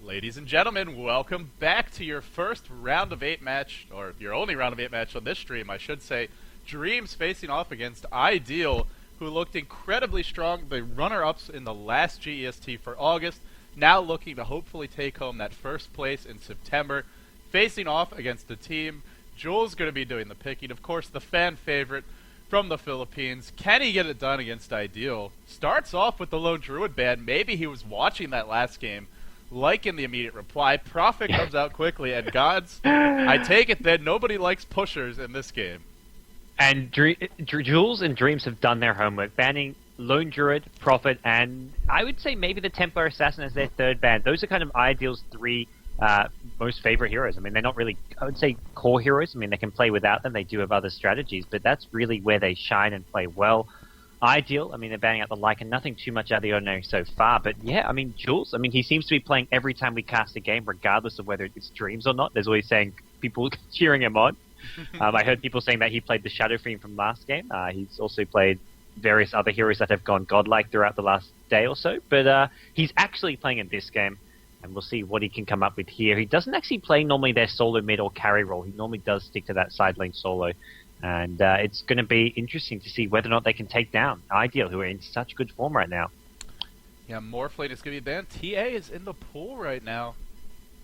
Ladies and gentlemen, welcome back to your first round of 8 match, or your only round of 8 match on this stream, I should say. Dreamz facing off against iDeal, who looked incredibly strong, the runner-ups in the last GEST for August, now looking to hopefully take home that first place in September, facing off against the team. Jules going to be doing the picking, of course, the fan favorite from the Philippines. Can he get it done against iDeal? Starts off with the Lone Druid ban. Maybe he was watching that last game, liking the immediate reply. Prophet comes out quickly, and GoDz, I take it that nobody likes pushers in this game. And Jules and Dreamz have done their homework, banning Lone Druid, Prophet, and I would say maybe the Templar Assassin as their third ban. Those are kind of iDeal's three most favorite heroes. I mean, they're not really, I would say, core heroes. I mean, they can play without them. They do have other strategies, but that's really where they shine and play well. iDeal, I mean, they're banning out the Lycan. Nothing too much out of the ordinary so far, but yeah, I mean, Jules, I mean, he seems to be playing every time we cast a game, regardless of whether it's Dreamz or not. There's always saying people cheering him on. I heard people saying that he played the Shadow Fiend from last game. He's also played various other heroes that have gone godlike throughout the last day or so, but he's actually playing in this game, and we'll see what he can come up with here. He doesn't actually play normally their solo mid or carry role. He normally does stick to that side lane solo, and it's going to be interesting to see whether or not they can take down iDeal, who are in such good form right now. Yeah, Morphlane is going to be banned. TA is in the pool right now.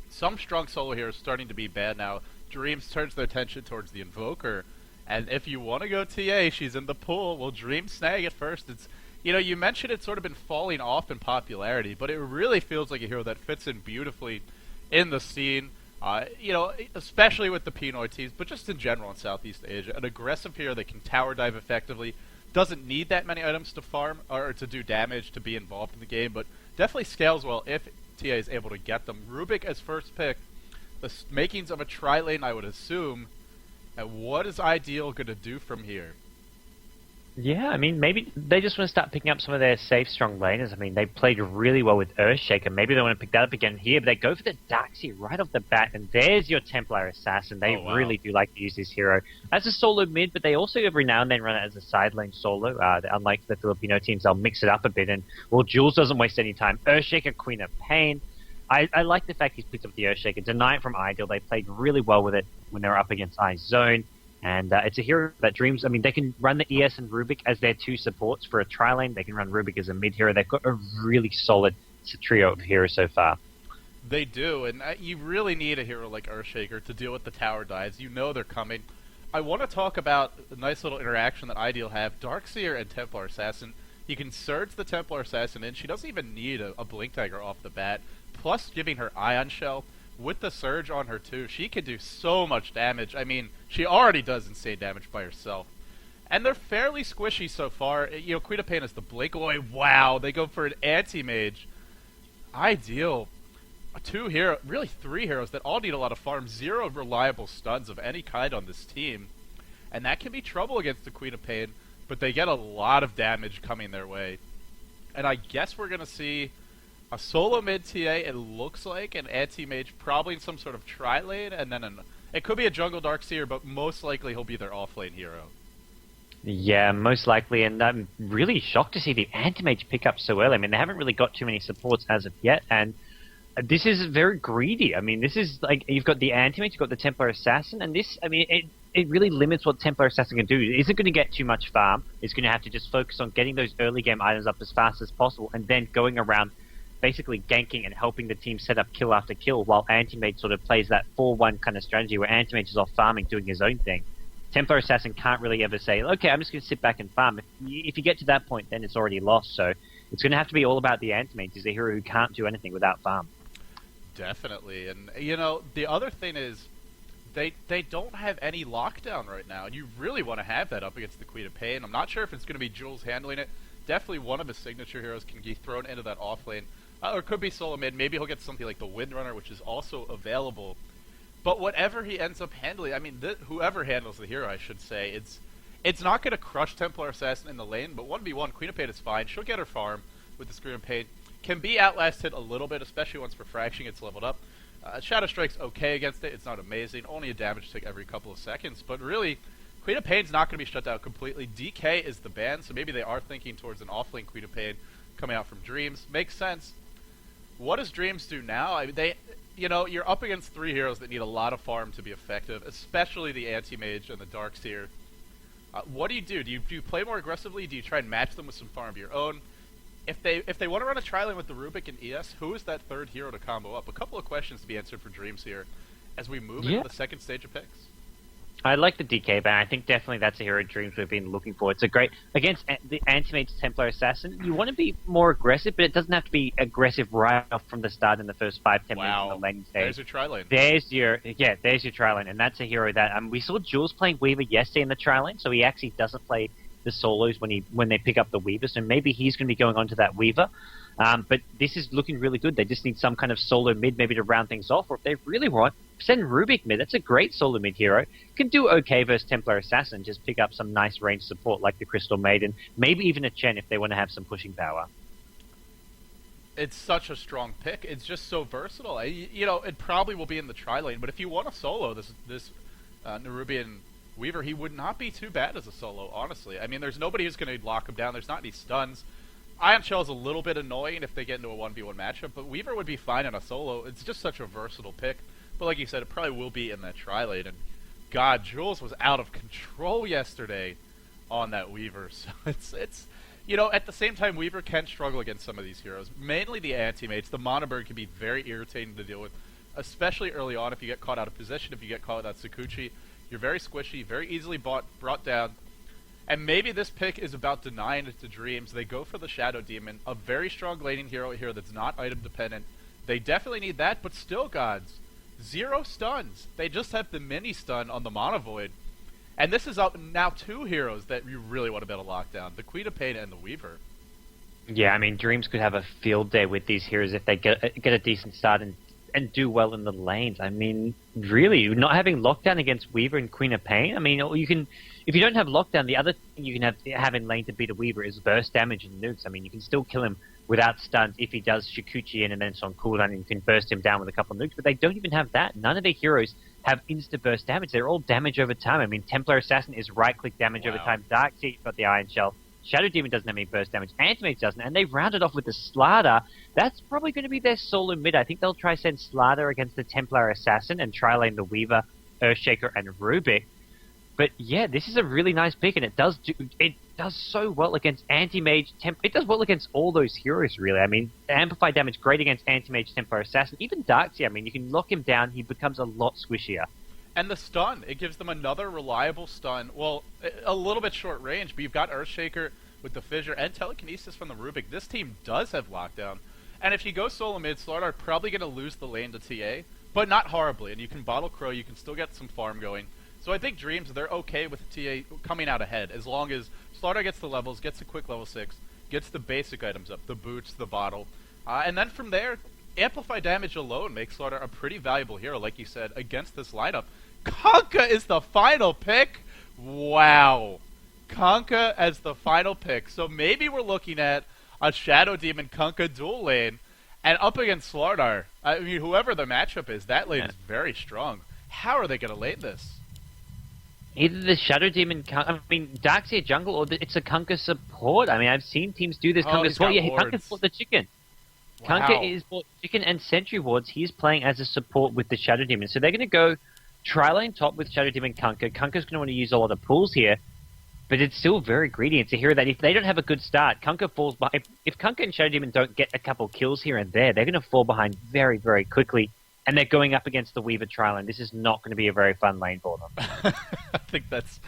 Some strong solo heroes starting to be banned now. Dreamz turns their attention towards the Invoker, and if you want to go TA, she's in the pool. Will Dreamz snag it first? It's, you know, you mentioned it's sort of been falling off in popularity, but it really feels like a hero that fits in beautifully in the scene. You know, especially with the Pinoy teams, but just in general in Southeast Asia. An aggressive hero that can tower dive effectively, doesn't need that many items to farm or to do damage to be involved in the game, but definitely scales well if TA is able to get them. Rubik as first pick, the makings of a tri-lane, I would assume. And what is iDeal going to do from here? Yeah, I mean, maybe they just want to start picking up some of their safe, strong laners. I mean, they played really well with Earthshaker. Maybe they want to pick that up again here, but they go for the Darkseer right off the bat, and there's your Templar Assassin. They really do like to use this hero as a solo mid, but they also every now and then run it as a side lane solo. Unlike the Filipino teams, they'll mix it up a bit, and, well, Jules doesn't waste any time. Earthshaker, Queen of Pain. I like the fact he's picked up the Earthshaker. Deny it from iDeal. They played really well with it when they were up against iZone. And it's a hero that Dreamz, I mean, they can run the ES and Rubik as their two supports for a tri-lane. They can run Rubik as a mid hero. They've got a really solid trio of heroes so far. They do, and you really need a hero like Earthshaker to deal with the tower dives. You know they're coming. I want to talk about a nice little interaction that iDeal have. Darkseer and Templar Assassin. You can surge the Templar Assassin in. She doesn't even need a Blink Dagger off the bat. Plus giving her Ion Shell. With the Surge on her too, she could do so much damage. I mean, she already does insane damage by herself. And they're fairly squishy so far. You know, Queen of Pain is the Blink away. Wow, they go for an anti-mage. iDeal. Really three heroes that all need a lot of farm. 0 reliable stuns of any kind on this team. And that can be trouble against the Queen of Pain, but they get a lot of damage coming their way. And I guess we're going to see a solo mid TA, it looks like, an anti-mage, probably in some sort of tri-lane, and then it could be a jungle Darkseer, but most likely he'll be their off-lane hero. Yeah, most likely, and I'm really shocked to see the anti-mage pick up so early. I mean, they haven't really got too many supports as of yet, and this is very greedy. I mean, this is like, you've got the anti-mage, you've got the Templar Assassin, and this, I mean, it really limits what Templar Assassin can do. It isn't going to get too much farm. It's going to have to just focus on getting those early game items up as fast as possible, and then going around basically ganking and helping the team set up kill after kill, while Anti-Mage sort of plays that 4-1 kind of strategy where Anti-Mage is off farming, doing his own thing. Templar Assassin can't really ever say, okay, I'm just going to sit back and farm. If you get to that point, then it's already lost. So it's going to have to be all about the Anti-Mage. He's a hero who can't do anything without farm. Definitely. And, you know, the other thing is they don't have any lockdown right now. And you really want to have that up against the Queen of Pain. I'm not sure if it's going to be Jules handling it. Definitely one of his signature heroes can be thrown into that off lane. Or it could be solo mid. Maybe he'll get something like the Windrunner, which is also available. But whatever he ends up handling, I mean, whoever handles the hero, I should say, it's not going to crush Templar Assassin in the lane, but 1v1, Queen of Pain is fine. She'll get her farm with the Scream of Pain. Can be outlasted a little bit, especially once Refraction gets leveled up. Shadow Strike's okay against it. It's not amazing. Only a damage tick every couple of seconds. But really, Queen of Pain's not going to be shut down completely. DK is the ban, so maybe they are thinking towards an offlane Queen of Pain coming out from Dreamz. Makes sense. What does Dreamz do now? I mean, you're up against 3 heroes that need a lot of farm to be effective, especially the Anti-Mage and the Darkseer. What do? Do you play more aggressively? Do you try and match them with some farm of your own? If they want to run a tri-lane with the Rubik and ES, who is that third hero to combo up? A couple of questions to be answered for Dreamz here as we move into the second stage of picks. I like the DK ban. I think definitely that's a hero Dreamz we've been looking for. It's a great against the Anti-Mage Templar Assassin. You want to be more aggressive, but it doesn't have to be aggressive right off from the start in the first 5-10 minutes of the laning stage. There's your tri-lane. There's your tri-lane, and that's a hero that we saw Jules playing Weaver yesterday in the tri-lane, so he actually doesn't play the solos when they pick up the Weaver, so maybe he's going to be going on to that Weaver. But this is looking really good. They just need some kind of solo mid maybe to round things off, or if they really want, send Rubik mid. That's a great solo mid hero. Can do okay versus Templar Assassin, just pick up some nice range support like the Crystal Maiden, maybe even a Chen if they want to have some pushing power. It's such a strong pick. It's just so versatile. It probably will be in the tri-lane, but if you want to solo this Nerubian Weaver, he would not be too bad as a solo, honestly. I mean, there's nobody who's going to lock him down. There's not any stuns. Ion Shell is a little bit annoying if they get into a 1v1 matchup, but Weaver would be fine in a solo. It's just such a versatile pick. But like you said, it probably will be in that tri-lane. And God, Jules was out of control yesterday on that Weaver. So it's at the same time, Weaver can struggle against some of these heroes. Mainly the Anti-Mages. The Monobird can be very irritating to deal with, especially early on if you get caught out of position, if you get caught with that Sakuchi. You're very squishy, very easily brought down. And maybe this pick is about denying it to Dreamz. They go for the Shadow Demon, a very strong laning hero here that's not item dependent. They definitely need that, but still, gods, 0 stuns. They just have the mini stun on the Monovoid. And this is up now 2 heroes that you really want to be able to lock down, the Queen of Pain and the Weaver. Yeah, I mean, Dreamz could have a field day with these heroes if they get a decent start and do well in the lanes. I mean, really, not having lockdown against Weaver and Queen of Pain. I mean, you can, if you don't have lockdown, the other thing you can have in lane to beat a Weaver is burst damage and nukes. I mean, you can still kill him without stuns if he does Shikuchi in and then it's on cooldown and you can burst him down with a couple of nukes, but they don't even have that. None of their heroes have insta-burst damage. They're all damage over time. I mean, Templar Assassin is right-click damage over time. Darkseer got the Iron Shell. Shadow Demon doesn't have any burst damage. Anti-Mage doesn't, and they rounded off with the Slardar. That's probably going to be their solo mid. I think they'll try send Slardar against the Templar Assassin and tri-lane the Weaver, Earthshaker, and Rubik. But yeah, this is a really nice pick, and it does so well against Anti-Mage. It does well against all those heroes, really. I mean, amplified damage great against Anti-Mage, Templar Assassin, even Darkseer. I mean, you can lock him down; he becomes a lot squishier. And the stun, it gives them another reliable stun. Well, a little bit short range, but you've got Earthshaker with the Fissure and Telekinesis from the Rubik. This team does have lockdown. And if you go solo mid, Slardar probably going to lose the lane to TA, but not horribly. And you can Bottle Crow, you can still get some farm going. So I think Dreamz, they're okay with TA coming out ahead, as long as Slardar gets the levels, gets a quick level 6, gets the basic items up, the boots, the bottle. And then from there, amplify damage alone makes Slardar a pretty valuable hero, like you said, against this lineup. Kunkka is the final pick? Wow. Kunkka as the final pick. So maybe we're looking at a Shadow Demon Kunkka dual lane, and up against Slardar. I mean, whoever the matchup is, that lane is very strong. How are they going to lane this? Either the Shadow Demon, Darkseer jungle, or it's a Kunkka support. I mean, I've seen teams do this. Kunkka support. Yeah, Kunkka's bought the chicken. Wow. Kunkka is bought chicken and sentry wards. He's playing as a support with the Shadow Demon. So they're going to go tri-lane top with Shadow Demon Kunkka. Kunkka's going to want to use a lot of pools here, but it's still very greedy. It's a hero that if they don't have a good start, Kunkka falls behind. If Kunkka and Shadow Demon don't get a couple kills here and there, they're going to fall behind very, very quickly. And they're going up against the Weaver tri-lane. This is not going to be a very fun lane for them. I think that's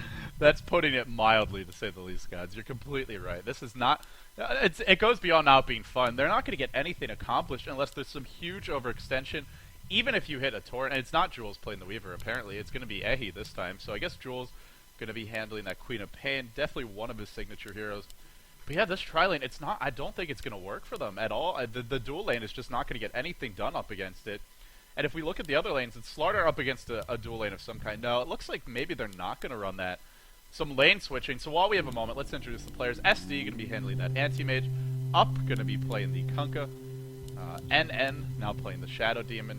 putting it mildly, to say the least, guys. You're completely right. This is not... It goes beyond not being fun. They're not going to get anything accomplished unless there's some huge overextension. Even if you hit a torrent, and it's not Jules playing the Weaver, apparently. It's going to be Ehi this time. So I guess Jules going to be handling that Queen of Pain. Definitely one of his signature heroes. But yeah, this tri-lane, it's not... I don't think it's going to work for them at all. The dual lane is just not going to get anything done up against it. And if we look at the other lanes, it's Slardar up against a dual lane of some kind. No, it looks like maybe they're not going to run that. Some lane switching. So while we have a moment, let's introduce the players. SD going to be handling that Anti-Mage. Up going to be playing the Kunkka. NN now playing the Shadow Demon.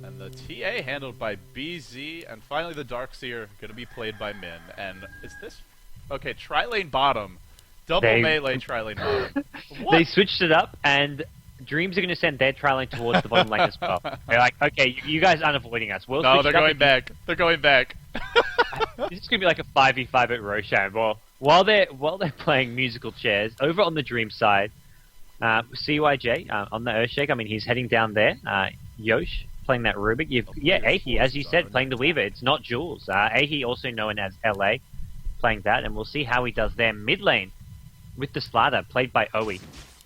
And the TA handled by BZ. And finally the Darkseer going to be played by Min. And is this... Okay, tri-lane bottom. Double melee tri-lane bottom. They switched it up, and Dreamz are going to send their tri lane towards the bottom lane as well. They're like, okay, you guys aren't avoiding us. We'll No, they're going back. They're going back. This is going to be like a 5v5 at Roshan. Well, while they're playing musical chairs, over on the Dream side, CYJ on the Earthshake, I mean, he's heading down there. Yosh playing that Rubik. Ahi, as you said, playing the Weaver. It's not Jules. Ahi, also known as LA, playing that, and we'll see how he does there. Mid lane with the Slatter, played by Oe.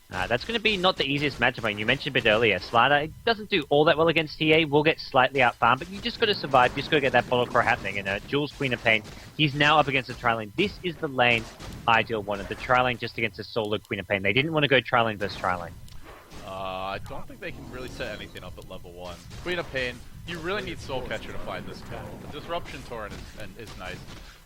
That's going to be not the easiest matchup. I mean, you mentioned a bit earlier, Slatter, it doesn't do all that well against TA, will get slightly out-farmed, but you just got to survive, you just got to get that bottle crow happening. And Jules, Queen of Pain, he's now up against the tri-lane. This is the lane Ideal wanted, the tri-lane just against a solo Queen of Pain. They didn't want to go tri-lane versus tri-lane. I don't think they can really set anything up at level 1. Queen of Pain, you really need Soul Catcher to find this kill. The Disruption Torrent is nice.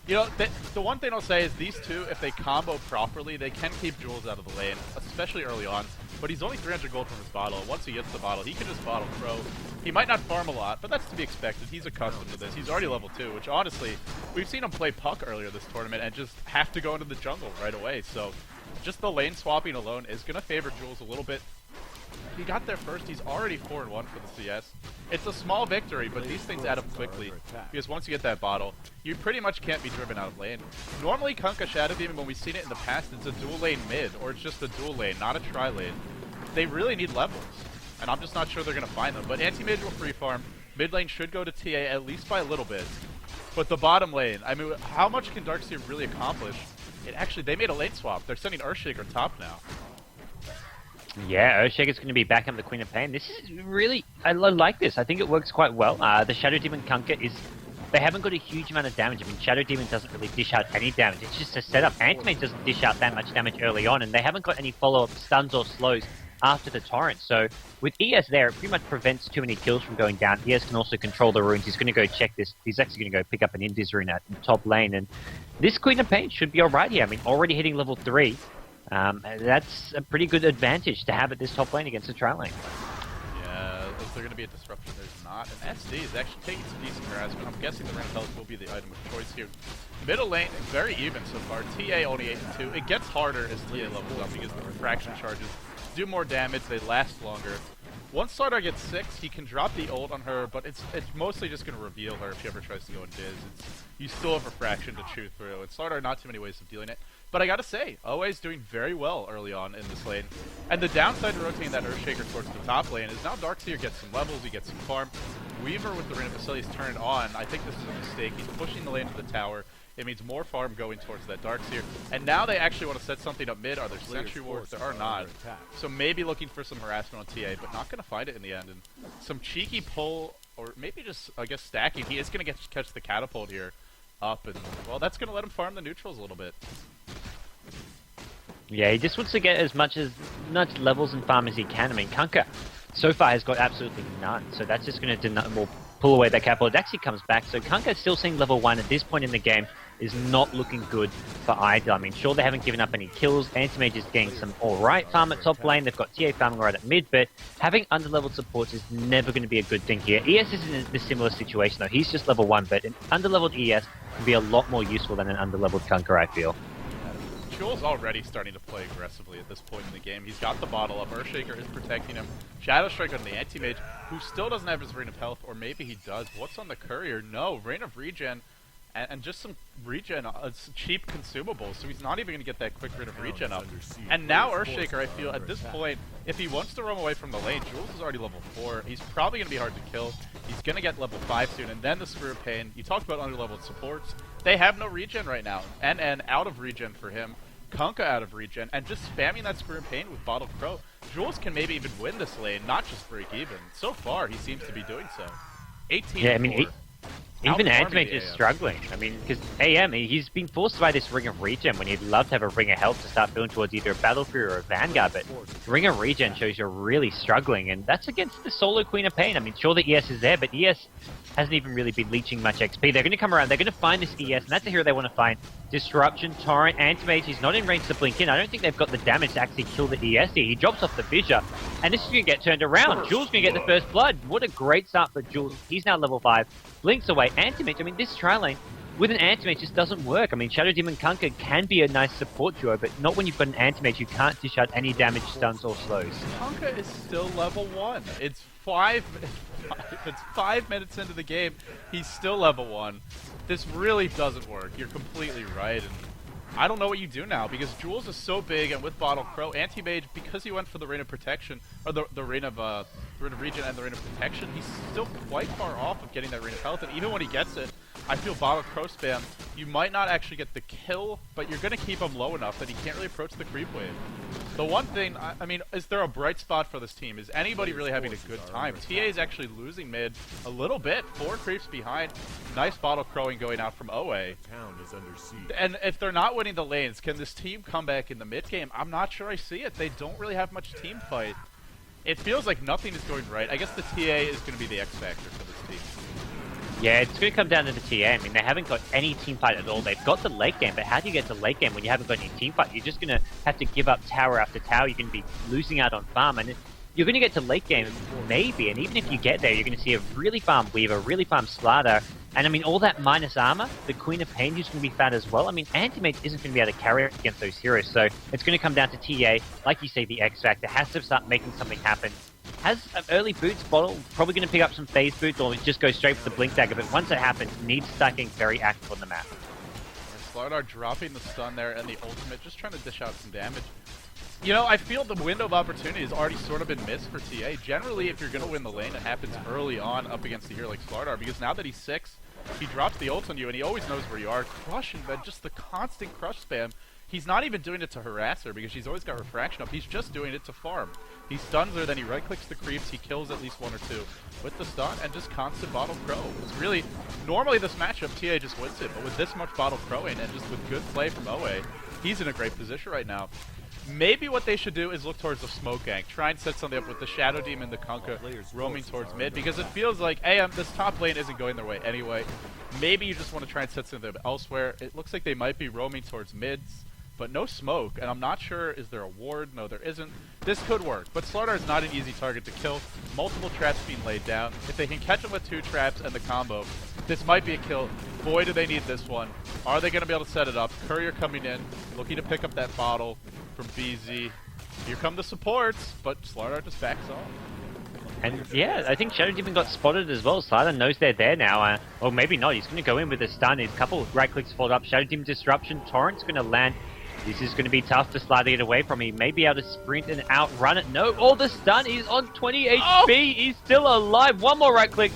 You know, the one thing I'll say is these two, if they combo properly, they can keep Jules out of the lane, especially early on. But he's only 300 gold from his bottle. Once he gets the bottle, he can just bottle Crow. He might not farm a lot, but that's to be expected. He's accustomed to this. He's already level 2, which honestly, we've seen him play Puck earlier this tournament and just have to go into the jungle right away. So just the lane swapping alone is going to favor Jules a little bit. He got there first. He's already 4-1 for the CS. It's a small victory, but these things add up quickly. Because once you get that bottle, you pretty much can't be driven out of lane. Normally, Kunkka Shadow Demon, when we've seen it in the past, it's a dual lane mid, or it's just a dual lane, not a tri-lane. They really need levels, and I'm just not sure they're going to find them. But anti-mid will free farm. Mid lane should go to TA at least by a little bit. But the bottom lane, I mean, how much can Darkseer really accomplish? They made a lane swap. They're sending Earthshaker top now. Yeah, Earthshaker's going to be back up the Queen of Pain. This is really... I like this. I think it works quite well. The Shadow Demon Kunkka is... They haven't got a huge amount of damage. I mean, Shadow Demon doesn't really dish out any damage. It's just a setup. Antimate doesn't dish out that much damage early on, and they haven't got any follow-up stuns or slows after the Torrent. So with ES there, it pretty much prevents too many kills from going down. ES can also control the runes. He's going to go check this. He's actually going to go pick up an Invis rune at the top lane, and this Queen of Pain should be alright here. I mean, already hitting level 3. That's a pretty good advantage to have at this top lane against the tri lane. Yeah, is there going to be a disruption? There's not. And SD is actually taking some decent harassment. I'm guessing the Ring of Health will be the item of choice here. Middle lane, very even so far. TA only 8-2. It gets harder as TA levels up because the refraction charges do more damage, they last longer. Once Slardar gets 6, he can drop the ult on her, but it's mostly just going to reveal her if she ever tries to go in biz. You still have refraction to chew through. And Slardar, not too many ways of dealing it. But I gotta say, OA's doing very well early on in this lane. And the downside to rotating that Earthshaker towards the top lane is now Darkseer gets some levels, he gets some farm. Weaver with the Ring of Facilities turned on. I think this is a mistake. He's pushing the lane to the tower. It means more farm going towards that Darkseer. And now they actually want to set something up mid. Are there Sentry Wards? There are not. So maybe looking for some harassment on TA, but not going to find it in the end. And some cheeky pull, or maybe just, I guess, stacking. He is going to catch the catapult here up. And, well, that's going to let him farm the neutrals a little bit. Yeah, he just wants to get as much levels and farm as he can. I mean, Kunkka so far has got absolutely none, so that's just going to pull away that capital. It actually comes back, so Kunkka still seeing level 1 at this point in the game is not looking good for iDeal. I mean, sure, they haven't given up any kills. Antimage is getting some alright farm at top lane. They've got TA farming right at mid, but having underleveled supports is never going to be a good thing here. ES is in a similar situation, though. He's just level 1, but an underleveled ES can be a lot more useful than an underleveled Kunkka, I feel. Jules already starting to play aggressively at this point in the game. He's got the bottle up. Earthshaker is protecting him. Shadow Strike on the anti-mage, who still doesn't have his Rain of Health, or maybe he does. What's on the courier? No, Rain of Regen, and just some regen, cheap consumables, so he's not even going to get that quick Rain of Regen up. And now Earthshaker, I feel, at this point, if he wants to roam away from the lane, Jules is already level 4. He's probably going to be hard to kill. He's going to get level 5 soon, and then the Screw of Pain. You talked about underleveled supports. They have no regen right now, and out of regen for him. Kunkka out of regen, and just spamming that Screw and Pain with Bottled Crow. Jules can maybe even win this lane, not just break even. So far, he seems to be doing so. 18. Yeah, I mean, even Antimate is struggling. I mean, because AM, he's been forced by this Ring of Regen when he'd love to have a Ring of Health to start building towards either a Battle Fury or a Vanguard, but Ring of Regen shows you're really struggling, and that's against the solo Queen of Pain. I mean, sure, the ES is there, but ES hasn't even really been leeching much XP. They're going to come around, they're going to find this ES, and that's the hero they want to find. Disruption, Torrent, Antimage, he's not in range to blink in. I don't think they've got the damage to actually kill the ES here. He drops off the Fissure, and this is going to get turned around. Jules going to get the first blood. What a great start for Jules. He's now level 5. Blinks away. Antimage, I mean, this tri lane, with an anti-mage, it just doesn't work. I mean, Shadow Demon Kunkka can be a nice support duo, but not when you've got an anti-mage who can't dish out any damage, stuns, or slows. Kunkka is still level 1. It's 5 minutes into the game. He's still level 1. This really doesn't work. You're completely right. And I don't know what you do now, because Jules is so big, and with Bottle Crow, Anti-Mage, because he went for the Reign of Protection, or the Reign of Regen and the Reign of Protection, he's still quite far off of getting that Reign of Health, and even when he gets it, I feel Bottle Crow spam, you might not actually get the kill, but you're going to keep him low enough that he can't really approach the creep wave. The one thing, I mean, is there a bright spot for this team? Is anybody really having a good time? TA is actually losing mid a little bit, 4 creeps behind. Nice Bottle Crowing going out from OA. And if they're not winning the lanes, can this team come back in the mid game? I'm not sure I see it. They don't really have much team fight. It feels like nothing is going right. I guess the TA is going to be the X factor for this team. Yeah, it's going to come down to the TA. I mean, they haven't got any team fight at all. They've got the late game, but how do you get to late game when you haven't got any team fight? You're just going to have to give up tower after tower. You're going to be losing out on farm, and you're going to get to late game, maybe, and even if you get there, you're going to see a really farm Weaver, really farm Slardar, and I mean, all that minus armor, the Queen of Pain is going to be fat as well. I mean, Anti-Mage isn't going to be able to carry against those heroes, so it's going to come down to TA. Like you say, the X Factor has to start making something happen. Has early boots, Bottle, probably going to pick up some phase boots or just go straight for the Blink Dagger, but once it happens, needs to start getting very active on the map. Slardar dropping the stun there and the ultimate, just trying to dish out some damage. You know, I feel the window of opportunity has already sort of been missed for TA. Generally, if you're going to win the lane, it happens early on up against a hero like Slardar, because now that he's 6, he drops the ult on you, and he always knows where you are. Crushing, but just the constant crush spam. He's not even doing it to harass her, because she's always got refraction up. He's just doing it to farm. He stuns her, then he right-clicks the creeps, he kills at least 1 or 2 with the stun, and just constant Bottle Crow. It's really, normally this matchup, TA just wins it, but with this much Bottle Crowing, and just with good play from OA, he's in a great position right now. Maybe what they should do is look towards the smoke gank. Try and set something up with the Shadow Demon, the Kunkka, roaming towards mid, because it feels like, hey, this top lane isn't going their way anyway. Maybe you just want to try and set something up elsewhere. It looks like they might be roaming towards mids, but no smoke, and I'm not sure, is there a ward? No, there isn't. This could work, but Slardar is not an easy target to kill. Multiple traps being laid down. If they can catch him with 2 traps and the combo, this might be a kill. Boy, do they need this one. Are they going to be able to set it up? Courier coming in, looking to pick up that bottle from BZ. Here come the supports, but Slardar just backs off. And yeah, I think Shadow Demon got spotted as well. Slardar knows they're there now. Or maybe not. He's going to go in with a stun. His couple of right clicks followed up. Shadow Demon Disruption. Torrent's going to land. This is going to be tough for Slardar to get away from. He may be able to sprint and outrun it. No, oh, the stun. He's on 20 HP. Oh! He's still alive. One more right click.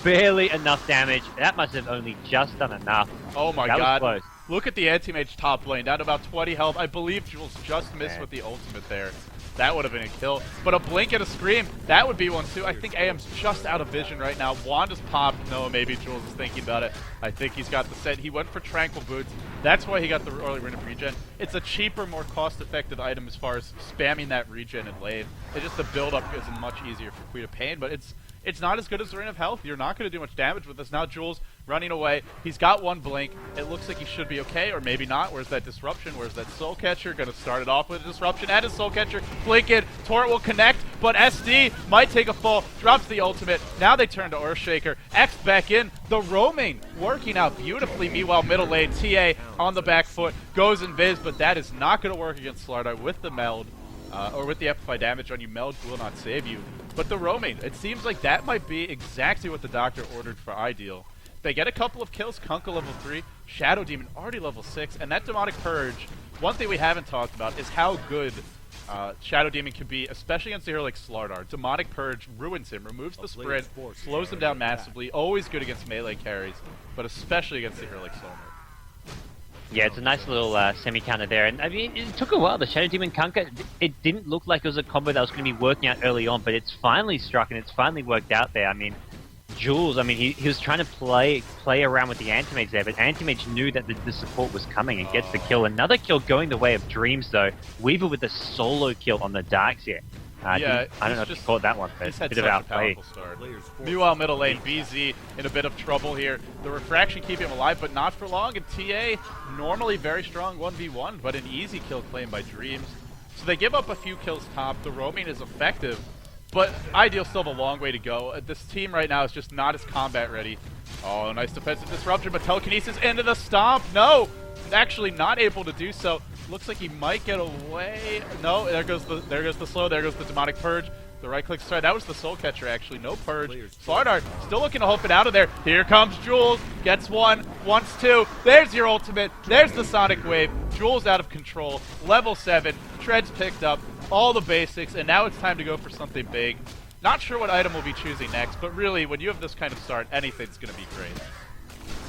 Barely enough damage. That must have only just done enough. Oh my god. Was close. Look at the Anti-Mage top lane, down to about 20 health. I believe Jules just missed with the ultimate there. That would have been a kill. But a blink and a scream, that would be one too. I think AM's just out of vision right now. Wanda's popped. No, maybe Jules is thinking about it. I think he's got the set. He went for Tranquil Boots. That's why he got the early Reign of Regen. It's a cheaper, more cost-effective item as far as spamming that regen in lane. It's just the build-up is much easier for Queen of Pain, but it's not as good as the Reign of Health. You're not going to do much damage with this. Now Jules running away. He's got 1 blink. It looks like he should be okay, or maybe not. Where's that disruption? Where's that Soul Catcher? Going to start it off with a disruption and a Soul Catcher. Blink it. Torrent will connect, but SD might take a fall. Drops the ultimate. Now they turn to Earthshaker. X back in. The roaming working out beautifully. Meanwhile, middle lane, TA on the back foot. Goes invis, but that is not going to work against Slardar with the meld. Or with the amplified damage on you. Meld will not save you. But the roaming, it seems like that might be exactly what the doctor ordered for iDeal. They get a couple of kills, Kunkka level 3, Shadow Demon already level 6, and that Demonic Purge, one thing we haven't talked about is how good Shadow Demon can be, especially against a hero like Slardar. Demonic Purge ruins him, removes the sprint, slows him down massively, always good against melee carries, but especially against a hero like Slardar. Yeah, it's a nice little semi-counter there. And I mean, it took a while. The Shadow Demon Kunkka, it didn't look like it was a combo that was going to be working out early on, but it's finally struck and it's finally worked out there. I mean, Jules, I mean, he was trying to play around with the Anti-Mage there, but Anti-Mage knew that the support was coming and gets the kill. Another kill going the way of Dreamz, though. Weaver with a solo kill on the Darks here. Yeah, I don't know if you caught that one, but he's had a bit such of a powerful start. Meanwhile, middle lane, BZ in a bit of trouble here. The refraction keeping him alive, but not for long. And TA, normally very strong 1v1, but an easy kill claim by Dreamz. So they give up a few kills top. The roaming is effective, but iDeal still have a long way to go. This team right now is just not as combat ready. Oh, nice defensive disruption, but telekinesis into the stomp. No, actually not able to do so. Looks like he might get away. No, there goes the slow. There goes the demonic purge. The right click. Sorry, that was the soul catcher actually. No purge. Slardart still looking to hope it out of there. Here comes Jules. Gets one. Wants two. There's your ultimate. There's the sonic wave. Jules out of control. Level 7. Treads picked up. All the basics, and now it's time to go for something big. Not sure what item we'll be choosing next, but really, when you have this kind of start, anything's going to be great.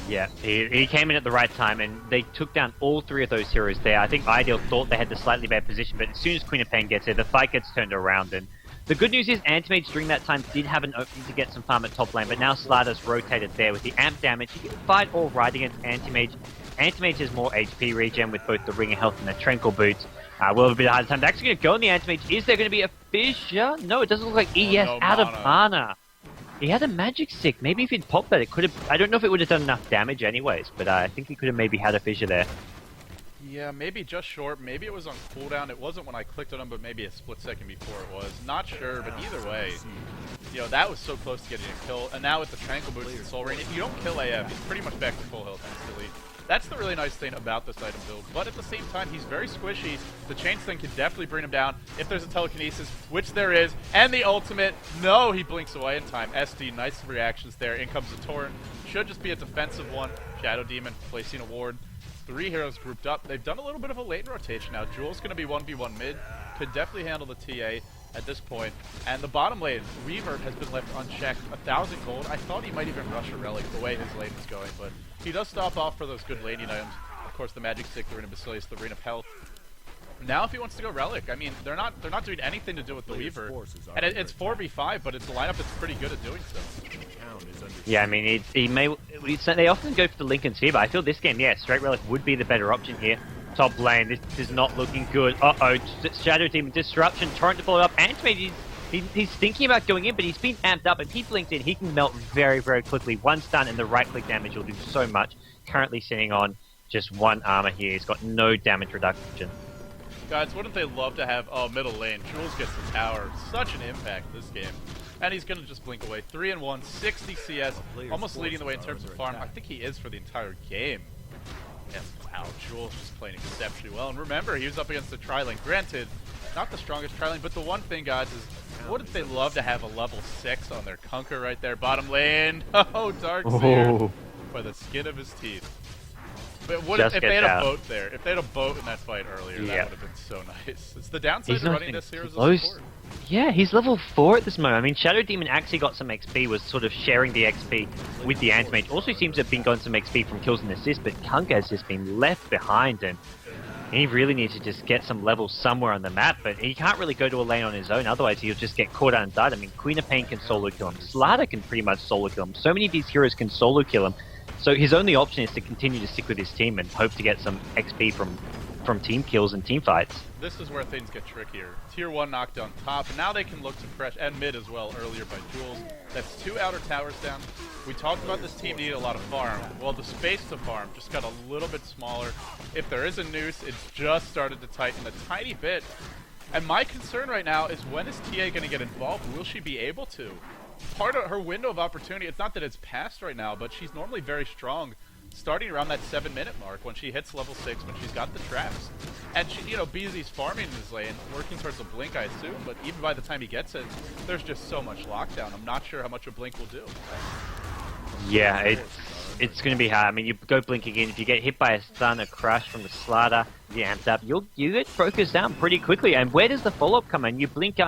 Yeah, he came in at the right time, and they took down all 3 of those heroes there. I think iDeal thought they had the slightly better position, but as soon as Queen of Pain gets there, the fight gets turned around. And the good news is Antimage during that time did have an opening to get some farm at top lane, but now Slaughter's rotated there with the amp damage. He can fight all right against Antimage. Antimage has more HP regen with both the Ring of Health and the Tranquil Boots. Will have a bit harder time. They're actually going to go on the Antimage. Is there going to be a fissure? No, it doesn't look like ES out of mana. He had a magic stick. Maybe if he'd popped that, it could have... I don't know if it would have done enough damage anyways, but I think he could have maybe had a fissure there. Yeah, maybe just short. Maybe it was on cooldown. It wasn't when I clicked on him, but maybe a split second before it was. Not sure, but either way, you know, that was so close to getting a kill. And now with the Tranquil Boots and Soul Rain, if you don't kill AF, he's pretty much back to full health instantly. That's the really nice thing about this item build, but at the same time, he's very squishy. The Chain Sling can definitely bring him down if there's a telekinesis, which there is, and the ultimate. No, he blinks away in time. SD, nice reactions there. In comes the Torrent. Should just be a defensive one. Shadow Demon placing a ward. 3 heroes grouped up. They've done a little bit of a lane rotation now. Jules going to be 1v1 mid. Could definitely handle the TA at this point. And the bottom lane, Reaver has been left unchecked. 1,000 gold. I thought he might even rush a relic the way his lane is going, but he does stop off for those good laning items. Of course, the Magic Stick, the Ring of Basilius, the Ring of Health. Now, if he wants to go relic, I mean, they're not doing anything to do with the Weaver, and it's 4v5, but it's a lineup that's pretty good at doing so. Yeah, I mean, they often go for the Linken's here, but I feel this game, yeah, straight relic would be the better option here. Top lane, this is not looking good. Uh-oh, Shadow Demon disruption, Torrent to follow up. Antimage, he's thinking about going in, but he's been amped up. If he blinks in, he can melt very, very quickly. One stun and the right-click damage will do so much. Currently sitting on just 1 armor here. He's got no damage reduction. Guys, wouldn't they love to have, middle lane. Jules gets the tower. Such an impact this game. And he's going to just blink away. 3-1, 60 CS, almost leading the way in terms of farm. I think he is for the entire game. Yes, wow, Jules just playing exceptionally well. And remember, he was up against the tri-lane. Granted, not the strongest tri-lane, but the one thing, guys, is wouldn't they love to have a level 6 on their Kunker right there? Bottom lane. Oh, Darkseer. By the skin of his teeth. But if they had a boat there, if they had a boat in that fight earlier, that would have been so nice. It's the downside to running this here as a support. Yeah, he's level 4 at this moment. I mean, Shadow Demon actually got some XP, was sort of sharing the XP with the Antimage. Also seems to have been gotten some XP from kills and assists, but Kunka has just been left behind, and he really needs to just get some levels somewhere on the map, but he can't really go to a lane on his own, otherwise he'll just get caught out and died. I mean, Queen of Pain can solo kill him, Slaughter can pretty much solo kill him, so many of these heroes can solo kill him. So his only option is to continue to stick with his team and hope to get some XP from team kills and team fights. This is where things get trickier. Tier 1 knocked on top, and now they can look to fresh and mid as well earlier by Jules. That's 2 outer towers down. We talked about this team needed a lot of farm. Well, the space to farm just got a little bit smaller. If there is a noose, it's just started to tighten a tiny bit. And my concern right now is, when is TA going to get involved? Will she be able to? Part of her window of opportunity, it's not that it's past right now, but she's normally very strong starting around that 7-minute mark when she hits level 6, when she's got the traps. And she, you know, BZ's farming in his lane, working towards a blink, I assume, but even by the time he gets it, there's just so much lockdown. I'm not sure how much a blink will do. Yeah, it's going to be hard. I mean, you go blinking in, if you get hit by a stun, a crush from the Slaughter, you amped up, you get focused down pretty quickly. And where does the follow-up come in? You blink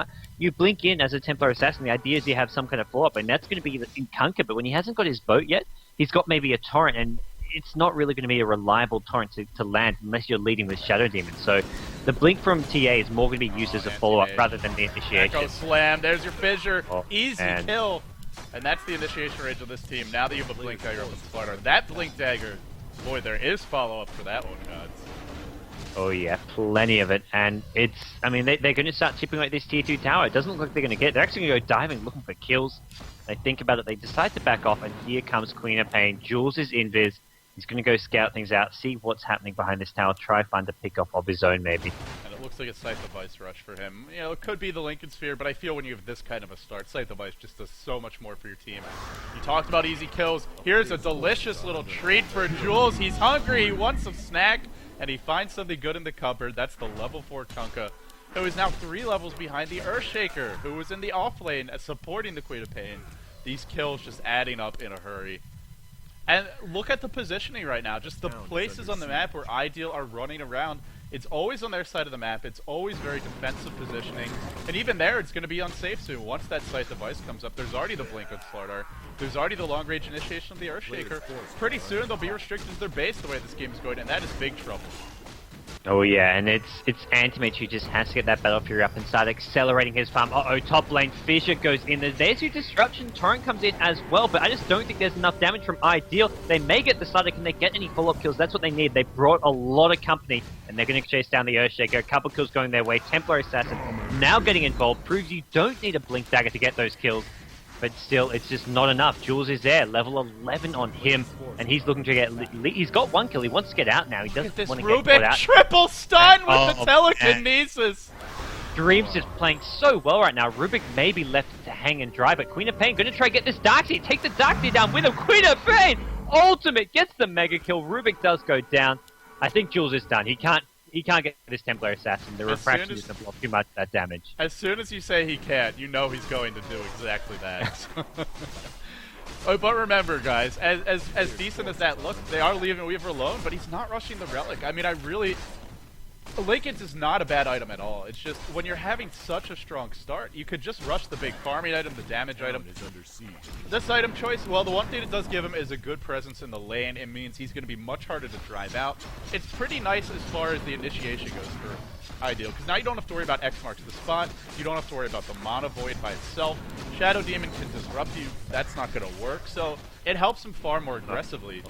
in as a Templar Assassin. The idea is you have some kind of follow-up, and that's going to be in Kunker. But when he hasn't got his boat yet, he's got maybe a torrent, and it's not really going to be a reliable torrent to land unless you're leading with Shadow Demon. So the blink from TA is more going to be used as a follow-up rather than the initiation. Echo slam, there's your fissure. Easy kill. And that's the initiation range of this team. Now that you have a blink dagger up with Slardar. That blink dagger, boy, there is follow-up for that one, guys. Oh yeah, plenty of it. And it's, I mean, they're going to start chipping away at this tier 2 tower. It doesn't look like they're going to get it. They're actually going to go diving, looking for kills. They think about it, they decide to back off, and here comes Queen of Pain. Jules is invis. He's going to go scout things out, see what's happening behind this tower, try find a pick-off of his own, maybe. And it looks looks like a Scythe of Vice rush for him. You know, it could be the Lincoln Sphere, but I feel when you have this kind of a start, Scythe of Vice just does so much more for your team. You talked about easy kills. Here's a delicious little treat for Jules. He's hungry, he wants some snack, and he finds something good in the cupboard. That's the level 4 Kunkka, who is now 3 levels behind the Earthshaker, who was in the off lane supporting the Queen of Pain. These kills just adding up in a hurry. And look at the positioning right now. Just the places on the map where iDeal are running around. It's always on their side of the map. It's always very defensive positioning. And even there, it's going to be unsafe soon. Once that Scythe of Vice comes up, there's already the Blink on Slardar. There's already the long-range initiation of the Earthshaker. Pretty soon, they'll be restricted to their base the way this game is going, and that is big trouble. Oh yeah, and it's Antimage who just has to get that Battle Fury up and start accelerating his farm. Uh-oh, top lane, Fissure goes in there. There's your disruption, Torrent comes in as well, but I just don't think there's enough damage from iDeal. They may get the starter, can they get any follow-up kills? That's what they need. They brought a lot of company, and they're going to chase down the Earthshaker. A couple kills going their way. Templar Assassin now getting involved, proves you don't need a Blink Dagger to get those kills. But still, it's just not enough. Jules is there, level 11 on him, and he's looking to get... He's got 1 kill, he wants to get out now. He doesn't want to get caught out. Triple stun with the telekinesis! Dreamz is playing so well right now. Rubik may be left to hang and dry, but Queen of Pain going to try to get this Darkseer. Take the Darkseer down with him. Queen of Pain! Ultimate gets the mega kill. Rubik does go down. I think Jules is done. He can't get this Templar Assassin. The refraction is going to block too much of that damage. As soon as you say he can't, you know he's going to do exactly that. Oh, but remember, guys, as decent as that looks, they are leaving Weaver alone, but he's not rushing the Relic. I mean, Lincoln's is not a bad item at all. It's just, when you're having such a strong start, you could just rush the big farming item, the damage item. This item choice, well, the one thing it does give him is a good presence in the lane. It means he's going to be much harder to drive out. It's pretty nice as far as the initiation goes for iDeal, because now you don't have to worry about X marks the spot. You don't have to worry about the Mana Void by itself. Shadow Demon can disrupt you. That's not going to work, so it helps him far more aggressively.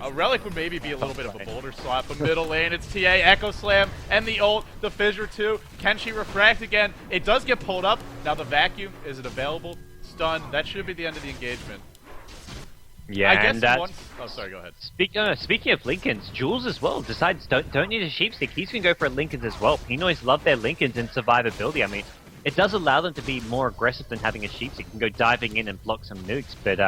A Relic would maybe be a little bit of a bolder slot, but middle lane, it's TA, Echo Slam, and the ult, the Fissure 2. Can she refract again? It does get pulled up. Now the Vacuum, is it available? Stun, that should be the end of the engagement. Yeah, I guess and that's... Oh, sorry, go ahead. Speaking of Lincolns, Jules as well decides don't need a Sheepstick. He's going to go for Lincolns as well. Pinoys love their Lincolns in survivability. I mean, it does allow them to be more aggressive than having a Sheepstick. You can go diving in and block some nukes, but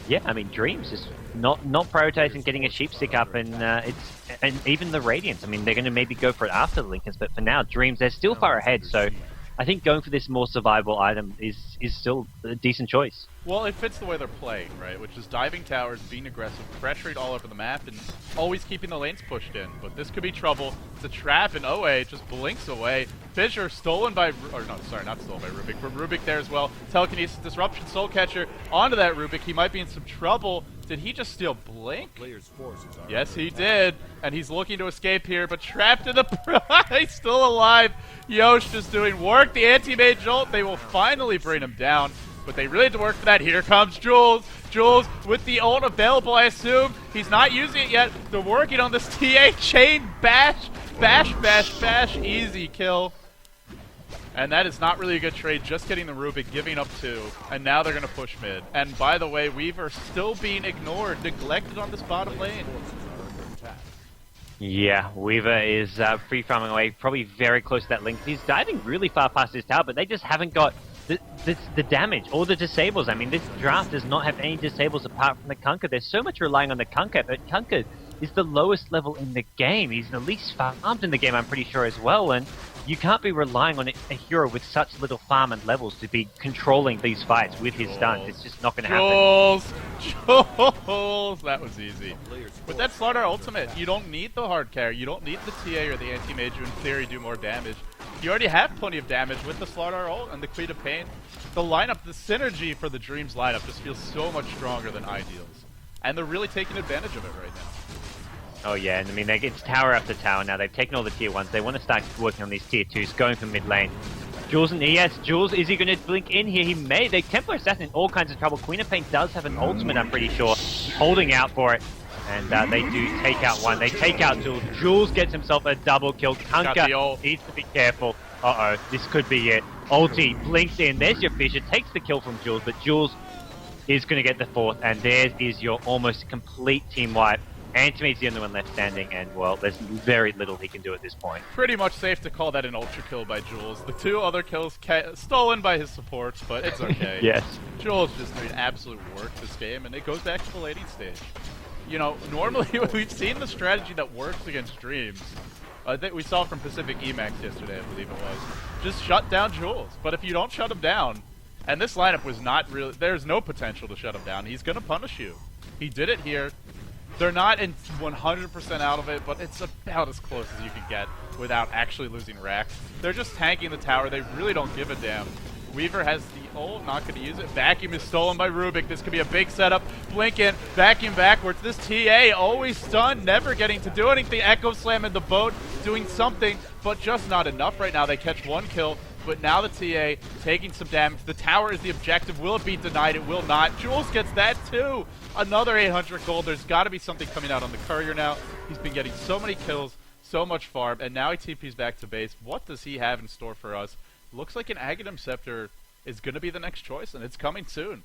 yeah, I mean, Dreamz is not prioritizing getting a Sheepstick up, and even the Radiance. I mean, they're going to maybe go for it after the Lincolns, but for now, Dreamz, they're still far ahead, so I think going for this more survivable item is still a decent choice. Well, it fits the way they're playing, right? Which is diving towers, being aggressive, pressuring all over the map, and always keeping the lanes pushed in. But this could be trouble. It's a trap, and OA just blinks away. Fissure stolen by... Or no, sorry, not stolen by Rubik, but Rubik there as well. Telekinesis, Disruption, Soul Catcher onto that Rubik. He might be in some trouble. Did he just steal Blink? Yes, he did. And he's looking to escape here, but trapped in the... He's still alive. Yosh just doing work. The anti-mage ult, they will finally bring him down. But they really had to work for that. Here comes Jules. Jules with the ult available, I assume. He's not using it yet. They're working on this TA chain bash. Bash, bash, bash. Easy kill. And that is not really a good trade. Just getting the Rubik, giving up 2. And now they're going to push mid. And by the way, Weaver still being ignored, neglected on this bottom lane. Yeah, Weaver is free farming away, probably very close to that link. He's diving really far past his tower, but they just haven't got the damage or the disables. I mean, this draft does not have any disables apart from the Kunkka. There's so much relying on the Kunkka, but Kunkka is the lowest level in the game. He's the least farmed in the game, I'm pretty sure, as well, and you can't be relying on a hero with such little farm and levels to be controlling these fights with his stuns. It's just not going to happen. Jules! That was easy. With that Slardar ultimate, you don't need the hard carry. You don't need the TA or the anti-mage who in theory do more damage. You already have plenty of damage with the Slardar ult and the Queen of Pain. The lineup, the synergy for the Dreamz lineup just feels so much stronger than iDeal's. And they're really taking advantage of it right now. Oh yeah, and I mean, it's tower after tower now. They've taken all the tier 1s. They want to start working on these tier 2s, going for mid lane. Jules, and yes, Jules, is he going to blink in here? He may. They Templar Assassin in all kinds of trouble. Queen of Pain does have an ultimate, I'm pretty sure. Holding out for it. And they do take out one. They take out Jules. Jules gets himself a double kill. Kunkka needs to be careful. Uh-oh, this could be it. Ulti blinks in. There's your Fissure. Takes the kill from Jules, but Jules is going to get the 4th. And there is your almost complete team wipe. Antimate's the only one left standing, and, well, there's very little he can do at this point. Pretty much safe to call that an ultra kill by Jules. The 2 other kills stolen by his supports, but it's okay. Yes. Jules just doing absolute work this game, and it goes back to the laning stage. You know, normally we've seen the strategy that works against Dreamz. That we saw from Pacific.Emaxx yesterday, I believe it was. Just shut down Jules. But if you don't shut him down, and this lineup was not really... There's no potential to shut him down. He's going to punish you. He did it here. They're not in 100% out of it, but it's about as close as you can get without actually losing racks. They're just tanking the tower. They really don't give a damn. Weaver has the ult, not going to use it. Vacuum is stolen by Rubik. This could be a big setup. Blink in, vacuum backwards. This TA always stunned, never getting to do anything. Echo Slam in the boat, doing something, but just not enough right now. They catch 1 kill, but now the TA taking some damage. The tower is the objective. Will it be denied? It will not. Jules gets that too. Another 800 gold. There's got to be something coming out on the courier now. He's been getting so many kills, so much farm, and now he TP's back to base. What does he have in store for us? Looks like an Aghanim Scepter is going to be the next choice, and it's coming soon.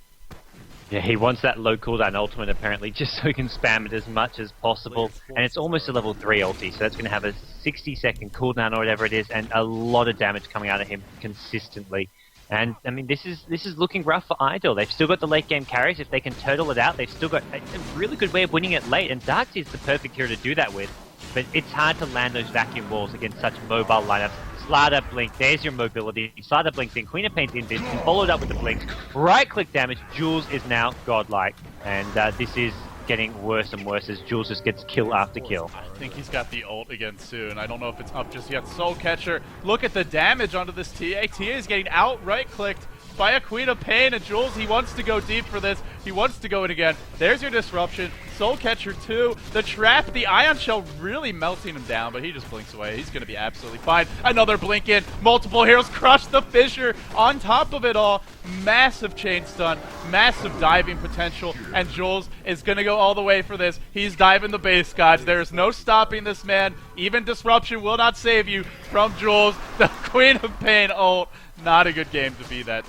Yeah, he wants that low cooldown ultimate apparently, just so he can spam it as much as possible. And it's almost a level 3 ulti, so that's going to have a 60-second cooldown or whatever it is, and a lot of damage coming out of him consistently. And, I mean, this is looking rough for iDeal. They've still got the late game carries. If they can turtle it out, they've still got a really good way of winning it late, and Darkseid is the perfect hero to do that with. But it's hard to land those vacuum walls against such mobile lineups. Slider blink, there's your mobility. Slider blinks in, Queen of Pain's in, followed up with the blinks. Right click damage, Jules is now godlike. And this is getting worse and worse as Jules just gets kill after kill. I think he's got the ult again soon. I don't know if it's up just yet. Soul Catcher, look at the damage onto this TA. TA is getting outright clicked by a Queen of Pain, and Jules, he wants to go deep for this. He wants to go in again. There's your disruption. Soul Catcher 2. The trap, the Ion Shell really melting him down, but he just blinks away. He's going to be absolutely fine. Another blink in. Multiple heroes crush the Fissure. On top of it all, massive chain stun, massive diving potential, and Jules is going to go all the way for this. He's diving the base, gods. There is no stopping this man. Even disruption will not save you from Jules. The Queen of Pain ult. Not a good game to be that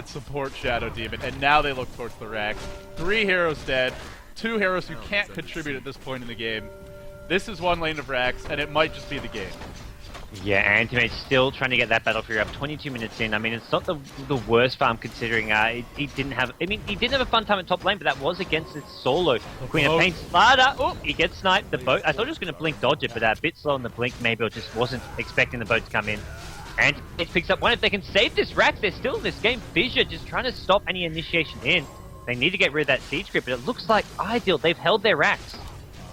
support Shadow Demon, and now they look towards the rack. 3 heroes dead, 2 heroes who can't contribute at this point in the game. This is 1 lane of racks, and it might just be the game. Yeah, Antimate's still trying to get that Battle Fury up 22 minutes in. I mean, it's not the worst farm considering he didn't have... I mean, he did have a fun time at top lane, but that was against his solo. Queen of Pain Slider. Oh, he gets sniped. The boat. I thought he was going to blink dodge it, but a bit slow on the blink maybe, or just wasn't expecting the boat to come in. And it picks up 1. If they can save this rack, they're still in this game. Fissure just trying to stop any initiation in. They need to get rid of that siege grip, but it looks like iDeal, they've held their racks.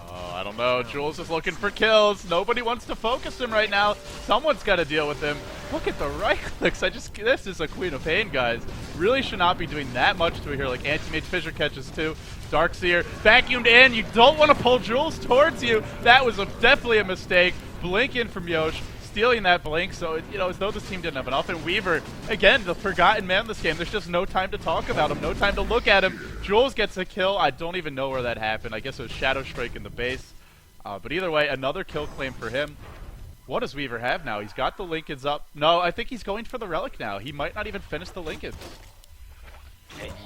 Oh, I don't know. Jules is looking for kills. Nobody wants to focus him right now. Someone's got to deal with him. Look at the right clicks. This is a Queen of Pain, guys. Really should not be doing that much to a hero like Anti-Mage. Fissure catches 2. Darkseer vacuumed in. You don't want to pull Jules towards you. That was definitely a mistake. Blink in from Yosh, stealing that blink, so as though this team didn't have enough. And Weaver, again, the forgotten man this game. There's just no time to talk about him, no time to look at him. Jules gets a kill. I don't even know where that happened. I guess it was Shadow Strike in the base. But either way, another kill claim for him. What does Weaver have now? He's got the Lincolns up. No, I think he's going for the Relic now. He might not even finish the Lincolns.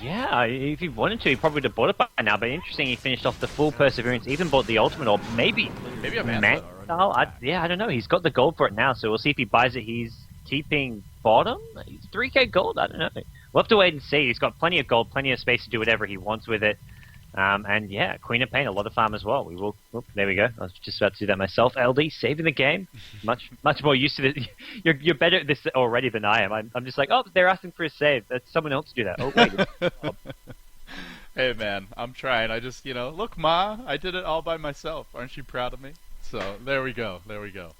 Yeah, if he wanted to, he probably would have bought it by now, but interesting, he finished off the full Perseverance, even bought the Ultimate, or maybe a Manta. I don't know, he's got the gold for it now, so we'll see if he buys it. He's keeping bottom? He's 3k gold? I don't know. We'll have to wait and see. He's got plenty of gold, plenty of space to do whatever he wants with it. And yeah, Queen of Pain, a lot of farm as well. We will. Oh, there we go. I was just about to do that myself. LD saving the game. Much more used to it. You're better at this already than I am. I'm just like, oh, they're asking for a save. Let someone else do that. Oh wait. Hey man, I'm trying. I just look, Ma, I did it all by myself. Aren't you proud of me? So there we go. There we go.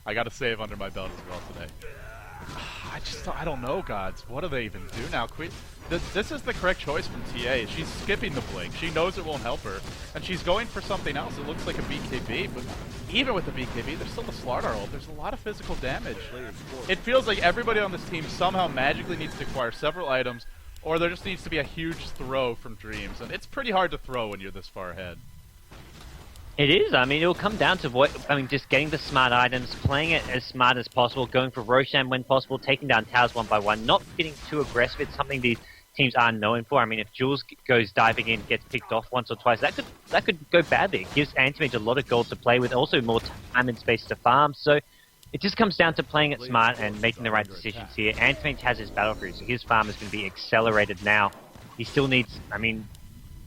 I got a save under my belt as well today. I don't know, gods. What do they even do now? This is the correct choice from TA. She's skipping the blink. She knows it won't help her, and she's going for something else. It looks like a BKB, but even with the BKB, there's still the Slardar ult. There's a lot of physical damage. It feels like everybody on this team somehow magically needs to acquire several items, or there just needs to be a huge throw from Dreamz, and it's pretty hard to throw when you're this far ahead. It is. I mean, it'll come down to just getting the smart items, playing it as smart as possible, going for Roshan when possible, taking down towers one by one, not getting too aggressive. It's something these teams are known for. I mean, if Jules goes diving in, gets picked off once or twice, that could go badly. It gives Anti-Mage a lot of gold to play with, also more time and space to farm. So it just comes down to playing it smart and making the right decisions here. Anti-Mage has his battle crew, so his farm is going to be accelerated now. He still needs, I mean,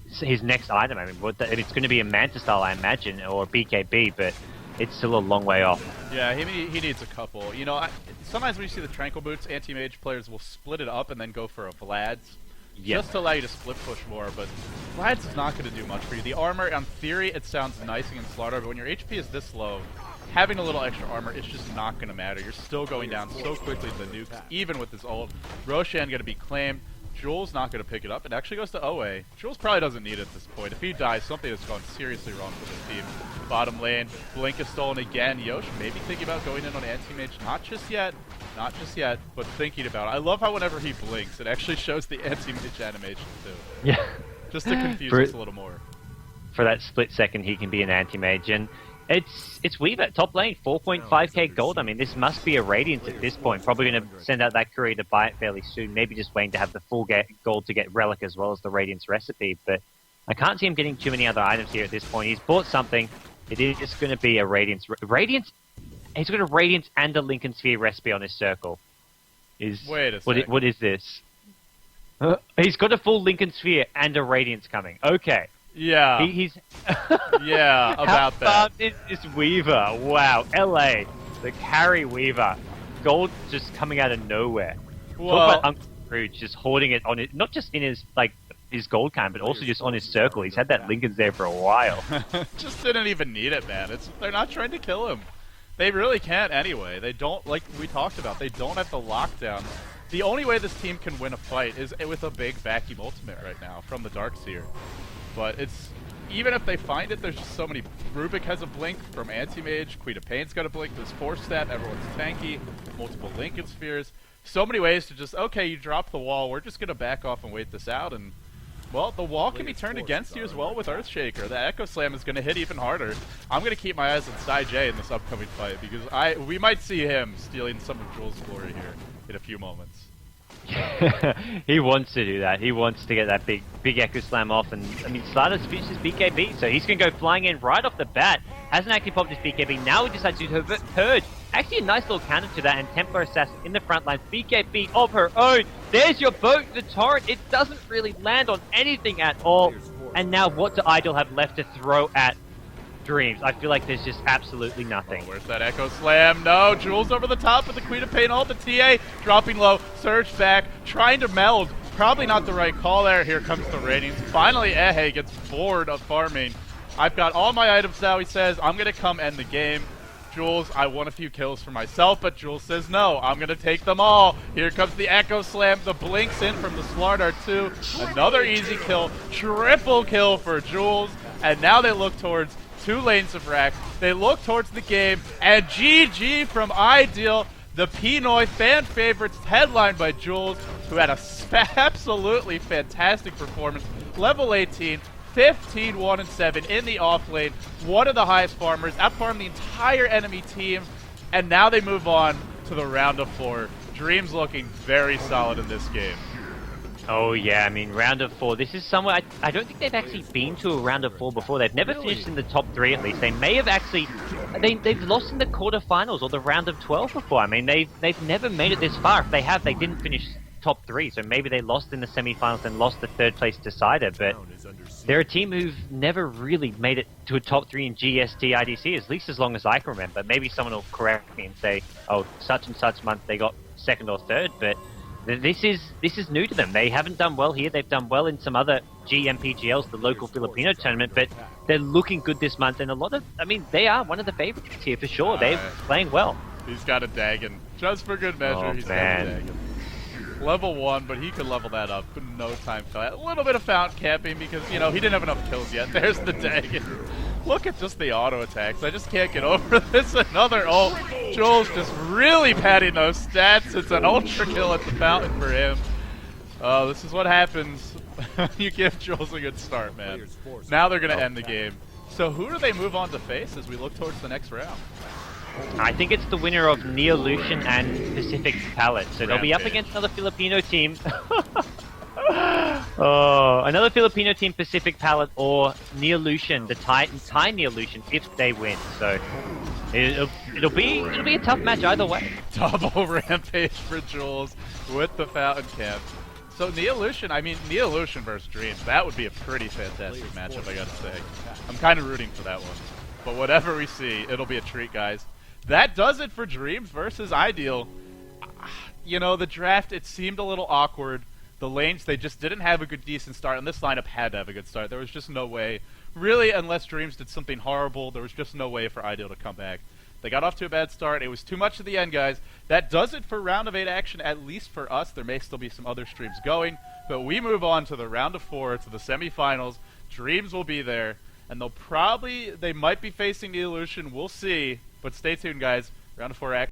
his next item. I mean, it's going to be a Manta style, I imagine, or a BKB, but it's still a long way off. Yeah, he needs a couple. You know, sometimes when you see the Tranquil Boots, anti-mage players will split it up and then go for a Vlad's. Yep. Just to allow you to split push more, but Vlad's is not going to do much for you. The armor, on theory, it sounds nice against Slaughter, but when your HP is this low, having a little extra armor is just not going to matter. You're still going down so quickly to the nukes, even with this ult. Roshan going to be claimed. Jules not going to pick it up. It actually goes to OA. Jules probably doesn't need it at this point. If he dies, something has gone seriously wrong for this team. Bottom lane, Blink is stolen again. Yosh maybe thinking about going in on anti-mage. Not just yet, but thinking about it. I love how whenever he blinks, it actually shows the anti-mage animation too. Yeah. Just to confuse us a little more. For that split second, he can be an anti-mage. And it's Weaver, top lane, 4.5k gold. I mean, this must be a Radiance at this point. Probably going to send out that courier to buy it fairly soon. Maybe just waiting to have the full gold to get Relic as well as the Radiance recipe. But I can't see him getting too many other items here at this point. He's bought something. It is just going to be a Radiance. He's got a Radiance and a Lincoln Sphere recipe on his circle. Wait a second. What is this? He's got a full Lincoln Sphere and a Radiance coming. Okay. Yeah. He's yeah, about How that. How is this Weaver? Wow. LA, the carry Weaver. Gold just coming out of nowhere. Well, talk about Uncle Scrooge just hoarding it on it, not just in his gold cam, but also just on his circle. He's had that Lincoln's there for a while. Just didn't even need it, man. They're not trying to kill him. They really can't anyway. They don't, like we talked about, they don't have the lockdown. The only way this team can win a fight is with a big vacuum ultimate right now from the Darkseer. But it's, even if they find it, there's just so many. Rubik has a blink from Anti-Mage, Queen of Pain's got a blink, there's 4-stat, everyone's tanky, multiple Lincoln Spheres. So many ways to just, okay, you drop the wall, we're just going to back off and wait this out, and, well, the wall can be turned against you as well with Earthshaker. The Echo Slam is going to hit even harder. I'm going to keep my eyes on Sai J in this upcoming fight, because we might see him stealing some of Jules' glory here in a few moments. He wants to do that. He wants to get that big Echo Slam off, and I mean, Slaughter's finished his BKB, so he's going to go flying in right off the bat. Hasn't actually popped his BKB. Now he decides to Purge. Actually, a nice little counter to that, and Templar Assassin in the front line. BKB of her own. There's your boat, the torrent. It doesn't really land on anything at all. And now, what do iDeal have left to throw at Dreamz? I feel like there's just absolutely nothing. Oh, where's that Echo Slam? No, Jules over the top with the Queen of Pain ult. The TA dropping low, surge back, trying to meld. Probably not the right call there. Here comes the ratings. Finally, Ehe gets bored of farming. I've got all my items now, he says. I'm going to come end the game. Jules, I want a few kills for myself, but Jules says no, I'm going to take them all. Here comes the Echo Slam, the blinks in from the Slardar 2. Another easy kill, triple kill for Jules. And now they look towards 2 lanes of rack. They look towards the game, and GG from iDeal, the Pinoy fan favorites, headlined by Jules, who had a absolutely fantastic performance. Level 18, 15, 1, and 7 in the off lane. One of the highest farmers, outfarmed the entire enemy team, and now they move on to the round of 4. Dreamz looking very solid in this game. Oh yeah, I mean, round of 4. This is somewhere, I don't think they've actually been to a round of 4 before. They've never finished in the top 3 at least. They may have actually, they've lost in the quarterfinals or the round of 12 before. I mean, they've never made it this far. If they have, they didn't finish top 3. So maybe they lost in the semifinals and lost the 3rd place decider. But they're a team who've never really made it to a top 3 in GEST IDC, at least as long as I can remember. Maybe someone will correct me and say, oh, such and such month they got 2nd or 3rd, but this is new to them. They haven't done well here. They've done well in some other GMPGLs, the local Filipino tournament, but they're looking good this month, and they are one of the favorites here for sure. They're playing well. He's got a Dagon. Just for good measure, he's got a Dagon. Level 1, but he could level that up in no time flat. A little bit of fountain camping because, you know, he didn't have enough kills yet. There's the Dagon. Look at just the auto attacks. I just can't get over this. Another ult. Jules just really padding those stats. It's an ultra kill at the fountain for him. This is what happens. You give Jules a good start, man. Now they're going to end the game. So who do they move on to face as we look towards the next round? I think it's the winner of Neolution and Pacific Palette. So they'll be up against another Filipino team. Oh, another Filipino team, Pacific Palette or Neolution, the Thai Neolution, if they win. So it'll be a tough match either way. Double rampage for Jules with the fountain camp. So Neolution, I mean, Neolution versus Dreamz, that would be a pretty fantastic matchup, I gotta say. I'm kind of rooting for that one. But whatever we see, it'll be a treat, guys. That does it for Dreamz versus iDeal. You know, the draft, it seemed a little awkward. The lanes, they just didn't have a decent start, and this lineup had to have a good start. There was just no way. Really, unless Dreamz did something horrible, there was just no way for iDeal to come back. They got off to a bad start. It was too much at the end, guys. That does it for Round of 8 action, at least for us. There may still be some other streams going, but we move on to the Round of 4, to the semifinals. Dreamz will be there, and they might be facing the Illusion. We'll see, but stay tuned, guys. Round of 4 action.